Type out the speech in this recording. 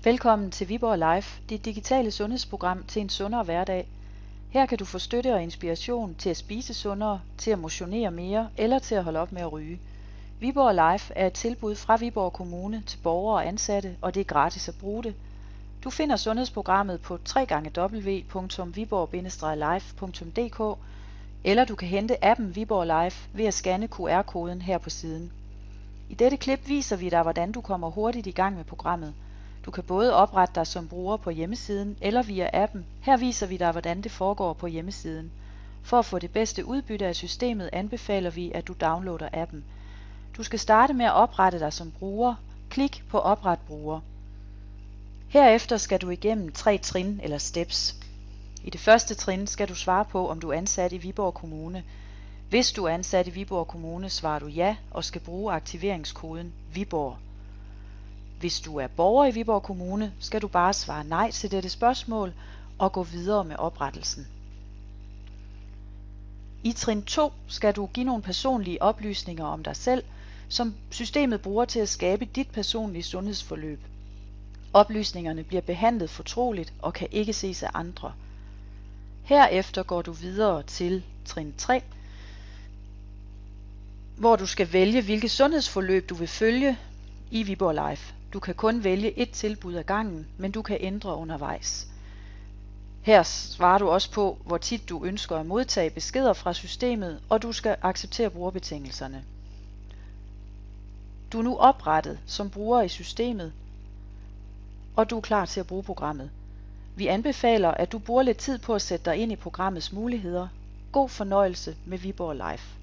Velkommen til Viborg Life, dit digitale sundhedsprogram til en sundere hverdag. Her kan du få støtte og inspiration til at spise sundere, til at motionere mere eller til at holde op med at ryge. Viborg Life er et tilbud fra Viborg Kommune til borgere og ansatte, og det er gratis at bruge det. Du finder sundhedsprogrammet på www.viborg-life.dk, eller du kan hente appen Viborg Life ved at scanne QR-koden her på siden. I dette klip viser vi dig, hvordan du kommer hurtigt i gang med programmet. Du kan både oprette dig som bruger på hjemmesiden eller via appen. Her viser vi dig, hvordan det foregår på hjemmesiden. For at få det bedste udbytte af systemet anbefaler vi, at du downloader appen. Du skal starte med at oprette dig som bruger. Klik på Opret bruger. Herefter skal du igennem 3 trin eller steps. I det første trin skal du svare på, om du er ansat i Viborg Kommune. Hvis du er ansat i Viborg Kommune, svarer du ja og skal bruge aktiveringskoden Viborg. Hvis du er borger i Viborg Kommune, skal du bare svare nej til dette spørgsmål og gå videre med oprettelsen. I trin 2 skal du give nogle personlige oplysninger om dig selv, som systemet bruger til at skabe dit personlige sundhedsforløb. Oplysningerne bliver behandlet fortroligt og kan ikke ses af andre. Herefter går du videre til trin 3, hvor du skal vælge, hvilket sundhedsforløb du vil følge i Viborg Life. Du kan kun vælge et tilbud ad gangen, men du kan ændre undervejs. Her svarer du også på, hvor tit du ønsker at modtage beskeder fra systemet, og du skal acceptere brugerbetingelserne. Du er nu oprettet som bruger i systemet, og du er klar til at bruge programmet. Vi anbefaler, at du bruger lidt tid på at sætte dig ind i programmets muligheder. God fornøjelse med Viborg Life.